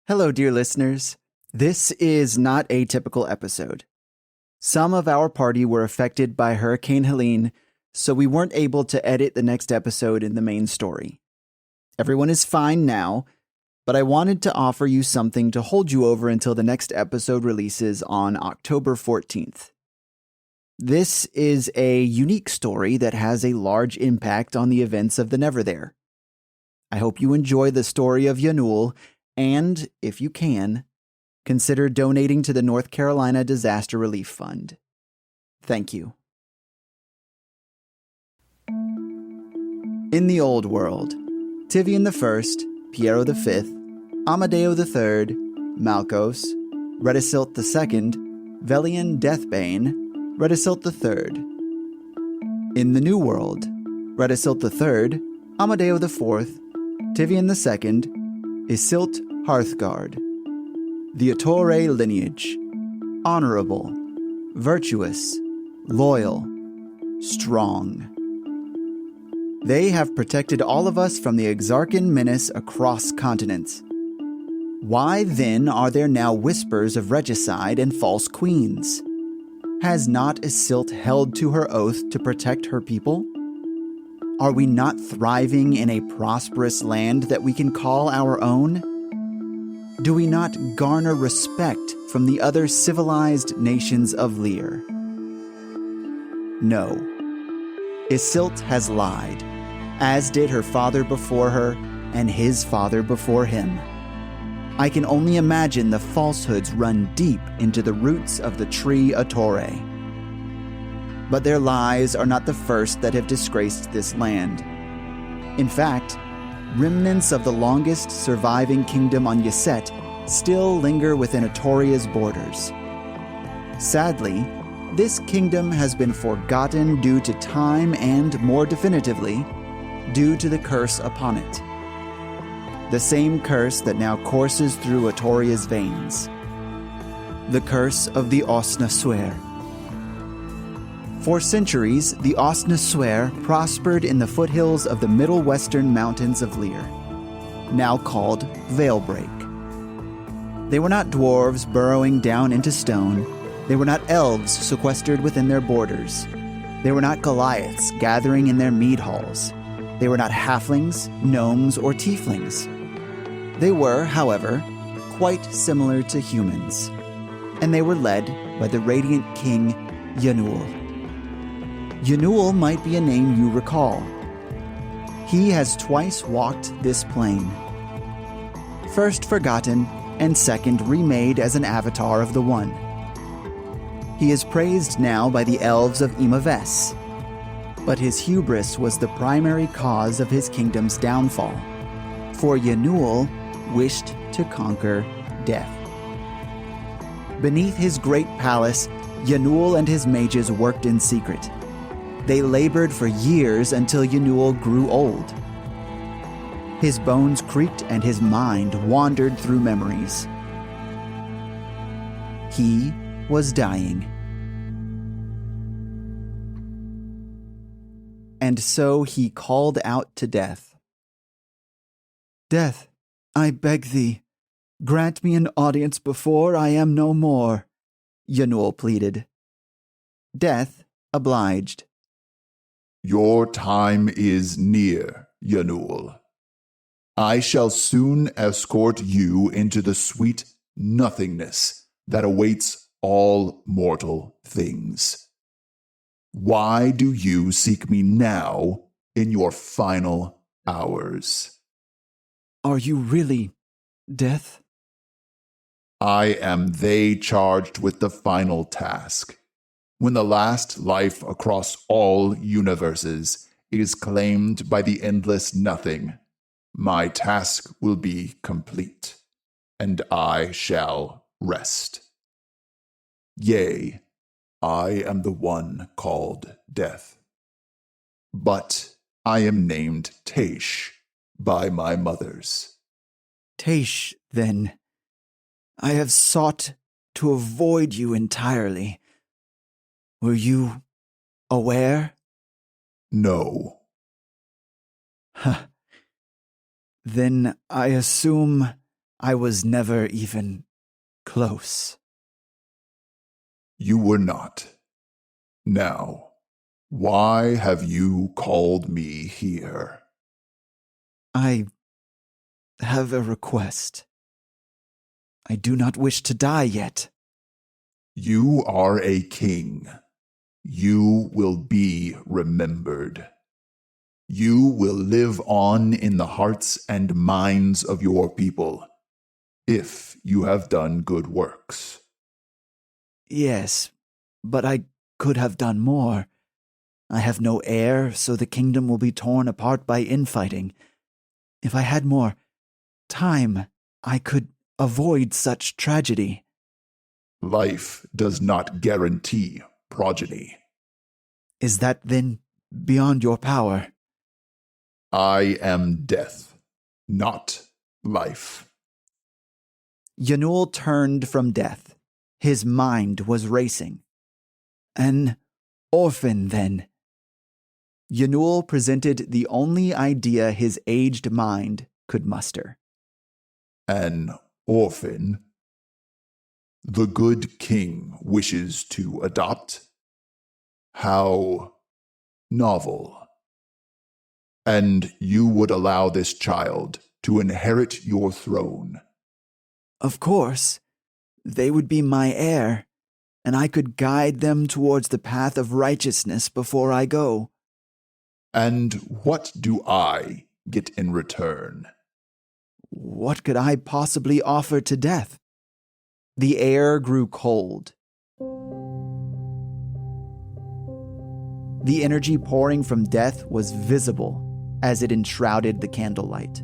Hello, dear listeners. This is not a typical episode. Some of our party were affected by Hurricane Helene, so we weren't able to edit the next episode in the main story. Everyone is fine now, but I wanted to offer you something to hold you over until the next episode releases on October 14th. This is a unique story that has a large impact on the events of the Neverthere. I hope you enjoy the story of Ianuul, and, if you can, consider donating to the North Carolina Disaster Relief Fund. Thank you. In the Old World, Tivian I, Piero V, Amadeo III, Malchos, Redisilt II, Velian Deathbane, Redisilt III. In the New World, Redisilt III, Amadeo IV, Tivian II, Isilt Hearthguard. The Ettore lineage. Honorable, virtuous, loyal, strong. They have protected all of us from the Exarchan menace across continents. Why then are there now whispers of regicide and false queens? Has not Isilt held to her oath to protect her people? Are we not thriving in a prosperous land that we can call our own? Do we not garner respect from the other civilized nations of Lear? No. Isilt has lied, as did her father before her and his father before him. I can only imagine the falsehoods run deep into the roots of the tree Ettore. But their lies are not the first that have disgraced this land. In fact, remnants of the longest surviving kingdom on Yset still linger within Ettoria's borders. Sadly, this kingdom has been forgotten due to time and, more definitively, due to the curse upon it. The same curse that now courses through Ettoria's veins. The curse of the Osnaswer. For centuries, the Osnaswer prospered in the foothills of the middle western mountains of Lear, now called Veilbreak. They were not dwarves burrowing down into stone. They were not elves sequestered within their borders. They were not Goliaths gathering in their mead halls. They were not halflings, gnomes, or tieflings. They were, however, quite similar to humans, and they were led by the radiant King Ianuul. Ianuul might be a name you recall. He has twice walked this plane. First forgotten, and second remade as an avatar of the One. He is praised now by the elves of Imaves, but his hubris was the primary cause of his kingdom's downfall, for Ianuul wished to conquer death. Beneath his great palace, Ianuul and his mages worked in secret. They labored for years until Ianuul grew old. His bones creaked and his mind wandered through memories. He was dying. And so he called out to Death. "Death, I beg thee, grant me an audience before I am no more," Ianuul pleaded. Death obliged. "Your time is near, Ianuul. I shall soon escort you into the sweet nothingness that awaits all mortal things. Why do you seek me now in your final hours?" "Are you really Death?" "I am they charged with the final task. When the last life across all universes is claimed by the endless nothing, my task will be complete, and I shall rest. Yea, I am the one called Death. But I am named Taish by my mothers." "Taish, then. I have sought to avoid you entirely. Were you aware?" "No." Then I assume I was never even close. You were not. Now, why have you called me here? I have a request. I do not wish to die yet. You are a king. You will be remembered. You will live on in the hearts and minds of your people, if you have done good works. Yes, but I could have done more. I have no heir, so the kingdom will be torn apart by infighting. If I had more time, I could avoid such tragedy. Life does not guarantee progeny. Is that then beyond your power? I am death, not life. Ianuul turned from death. His mind was racing. An orphan, then. Ianuul presented the only idea his aged mind could muster. An orphan? The good king wishes to adopt? How novel. And you would allow this child to inherit your throne? Of course. They would be my heir, and I could guide them towards the path of righteousness before I go. And what do I get in return? What could I possibly offer to death? The air grew cold. The energy pouring from death was visible as it enshrouded the candlelight.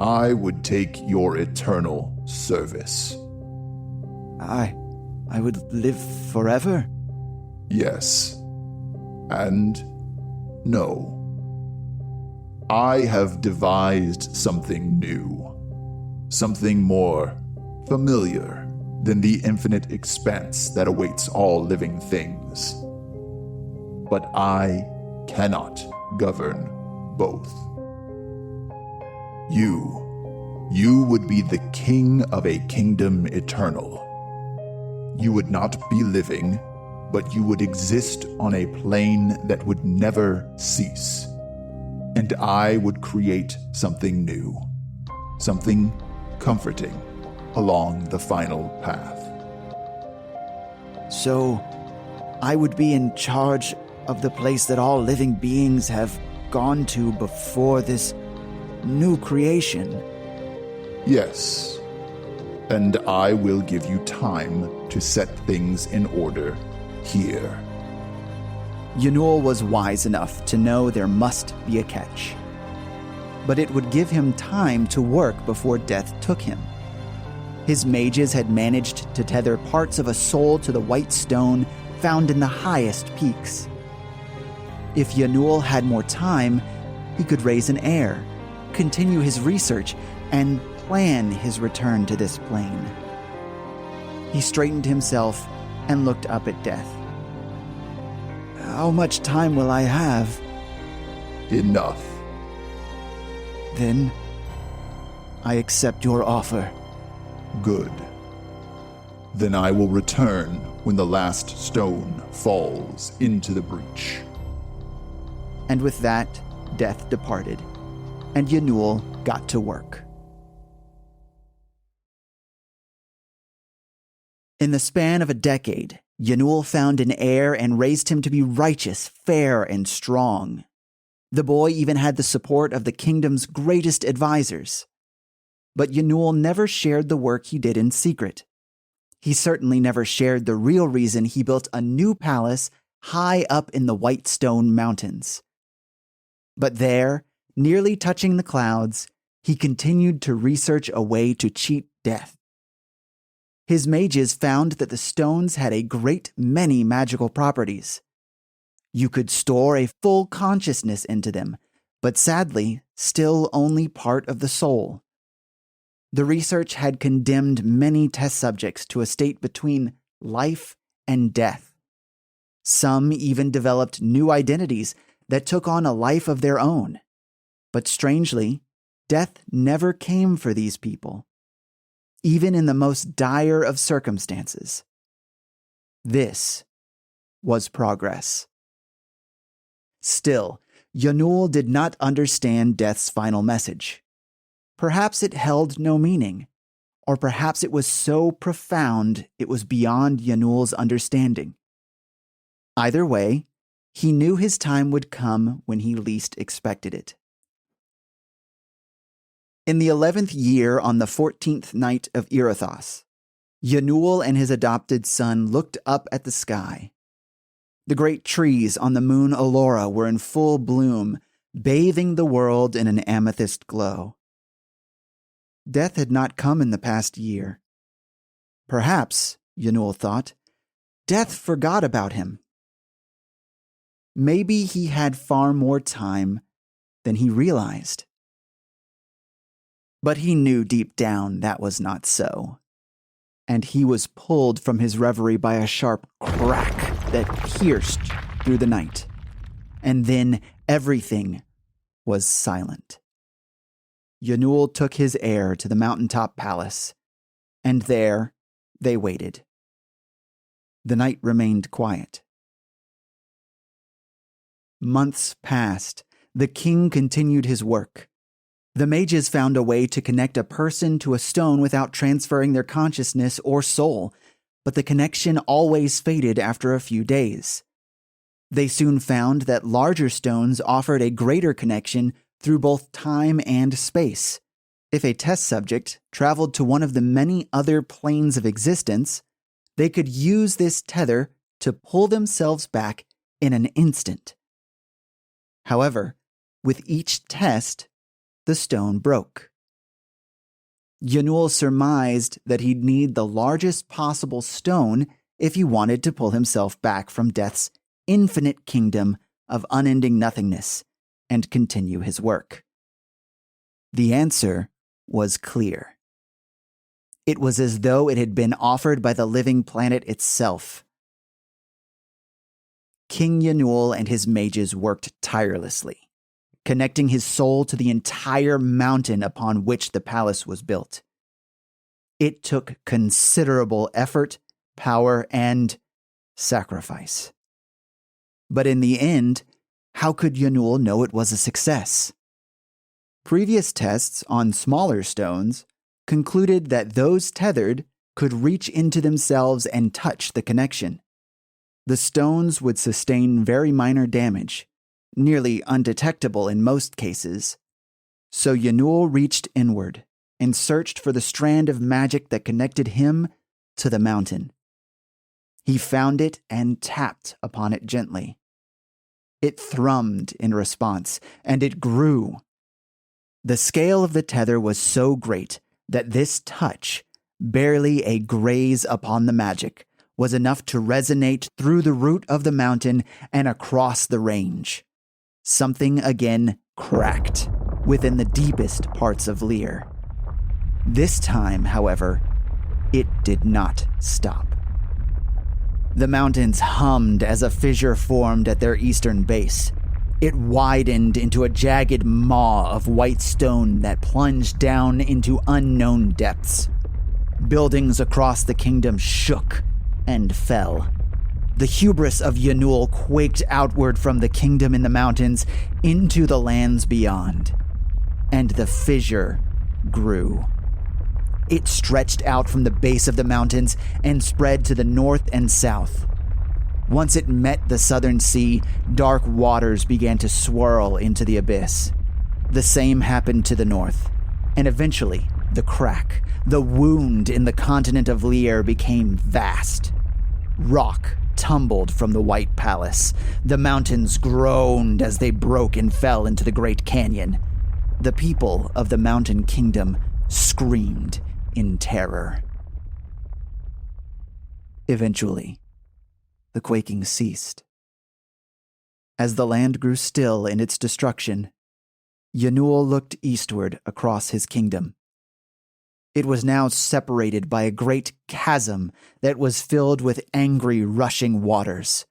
I would take your eternal service. I would live forever? Yes. And no. I have devised something new. Something more familiar than the infinite expanse that awaits all living things. But I cannot govern both. You would be the king of a kingdom eternal. You would not be living, but you would exist on a plane that would never cease. And I would create something new, something comforting along the final path. So, I would be in charge of the place that all living beings have gone to before this new creation. Yes. And I will give you time to set things in order here. Ianuul was wise enough to know there must be a catch. But it would give him time to work before death took him. His mages had managed to tether parts of a soul to the white stone found in the highest peaks. If Ianuul had more time, he could raise an heir, continue his research, and plan his return to this plane. He straightened himself and looked up at death. How much time will I have? Enough. Then, I accept your offer. Good. Then I will return when the last stone falls into the breach. And with that, death departed, and Ianuul got to work. In the span of a decade, Ianuul found an heir and raised him to be righteous, fair, and strong. The boy even had the support of the kingdom's greatest advisors. But Ianuul never shared the work he did in secret. He certainly never shared the real reason he built a new palace high up in the White Stone Mountains. But there, nearly touching the clouds, he continued to research a way to cheat death. His mages found that the stones had a great many magical properties. You could store a full consciousness into them, but sadly, still only part of the soul. The research had condemned many test subjects to a state between life and death. Some even developed new identities that took on a life of their own. But strangely, death never came for these people. even in the most dire of circumstances. This was progress. Still, Ianuul did not understand death's final message. Perhaps it held no meaning, or perhaps it was so profound it was beyond Ianuul's understanding. Either way, he knew his time would come when he least expected it. In the 11th year, on the 14th night of Irothos, Ianuul and his adopted son looked up at the sky. The great trees on the moon Allura were in full bloom, bathing the world in an amethyst glow. Death had not come in the past year. Perhaps, Ianuul thought, death forgot about him. Maybe he had far more time than he realized. But he knew deep down that was not so, and he was pulled from his reverie by a sharp crack that pierced through the night, and then everything was silent. Ianuul took his heir to the mountaintop palace, and there they waited. The night remained quiet. Months passed. The king continued his work. The mages found a way to connect a person to a stone without transferring their consciousness or soul, but the connection always faded after a few days. They soon found that larger stones offered a greater connection through both time and space. If a test subject traveled to one of the many other planes of existence, they could use this tether to pull themselves back in an instant. However, with each test, the stone broke. Ianuul surmised that he'd need the largest possible stone if he wanted to pull himself back from death's infinite kingdom of unending nothingness and continue his work. The answer was clear. It was as though it had been offered by the living planet itself. King Ianuul and his mages worked tirelessly, connecting his soul to the entire mountain upon which the palace was built. It took considerable effort, power, and sacrifice. But in the end, how could Ianuul know it was a success? Previous tests on smaller stones concluded that those tethered could reach into themselves and touch the connection. The stones would sustain very minor damage, nearly undetectable in most cases. So Ianuul reached inward and searched for the strand of magic that connected him to the mountain. He found it and tapped upon it gently. It thrummed in response, and it grew. The scale of the tether was so great that this touch, barely a graze upon the magic, was enough to resonate through the root of the mountain and across the range. Something again cracked within the deepest parts of Lear. This time, however, it did not stop. The mountains hummed as a fissure formed at their eastern base. It widened into a jagged maw of white stone that plunged down into unknown depths. Buildings across the kingdom shook and fell. The hubris of Ianuul quaked outward from the kingdom in the mountains into the lands beyond. And the fissure grew. It stretched out from the base of the mountains and spread to the north and south. Once it met the southern sea, dark waters began to swirl into the abyss. The same happened to the north, and eventually, the crack, the wound in the continent of Lear became vast. Rock tumbled from the White Palace. The mountains groaned as they broke and fell into the Great Canyon. The people of the Mountain Kingdom screamed in terror. Eventually, the quaking ceased. As the land grew still in its destruction, Ianuul looked eastward across his kingdom. It was now separated by a great chasm that was filled with angry, rushing waters.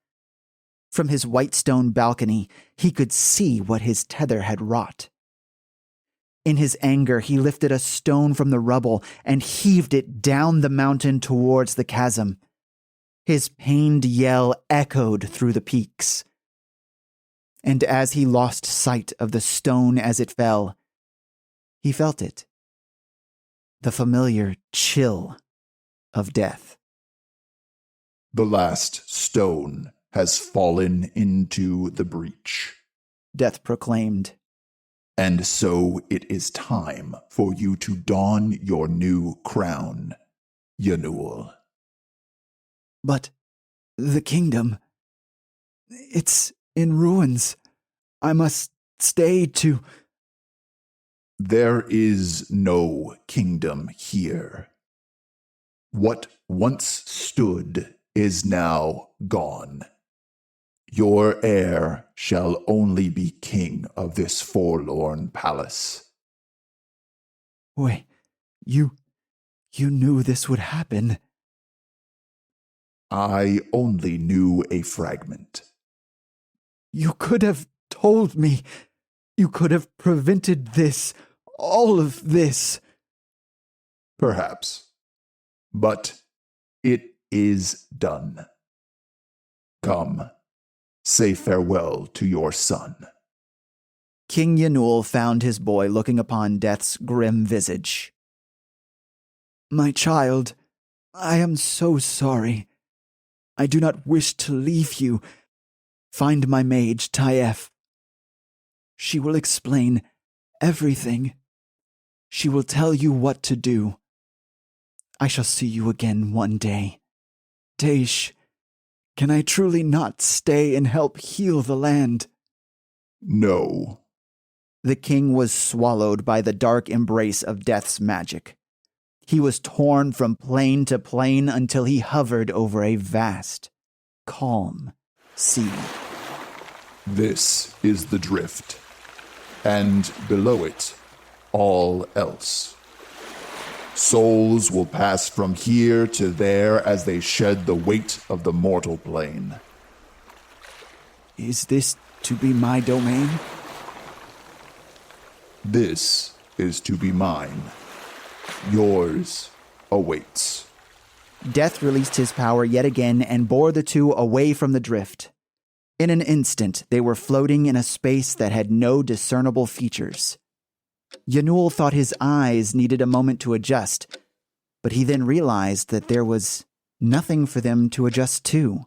From his white stone balcony, he could see what his tether had wrought. In his anger, he lifted a stone from the rubble and heaved it down the mountain towards the chasm. His pained yell echoed through the peaks. And as he lost sight of the stone as it fell, he felt it. The familiar chill of death. The last stone has fallen into the breach, Death proclaimed. and so it is time for you to don your new crown, Ianuul. But the kingdom, it's in ruins. I must stay to... There is no kingdom here. What once stood is now gone. Your heir shall only be king of this forlorn palace. Wait, you knew this would happen. I only knew a fragment. You could have told me. You could have prevented this, all of this. Perhaps. But it is done. Come, say farewell to your son. King Ianuul found his boy looking upon Death's grim visage. My child, I am so sorry. I do not wish to leave you. Find my mage, Taef. She will explain everything. She will tell you what to do. I shall see you again one day. Taish, can I truly not stay and help heal the land? No. The king was swallowed by the dark embrace of Death's magic. He was torn from plane to plane until he hovered over a vast, calm sea. This is the drift, and below it, all else. Souls will pass from here to there as they shed the weight of the mortal plane. Is this to be my domain? This is to be mine. Yours awaits. Death released his power yet again and bore the two away from the drift. In an instant, they were floating in a space that had no discernible features. Ianuul thought his eyes needed a moment to adjust, but he then realized that there was nothing for them to adjust to.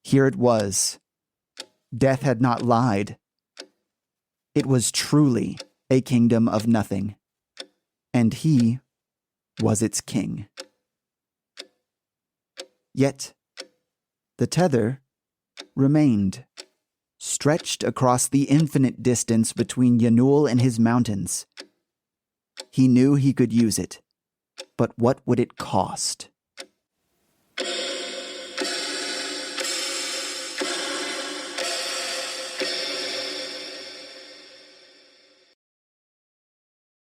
Here it was. Death had not lied. It was truly a kingdom of nothing, and he was its king. Yet, the tether remained, stretched across the infinite distance between Ianuul and his mountains. He knew he could use it, but what would it cost?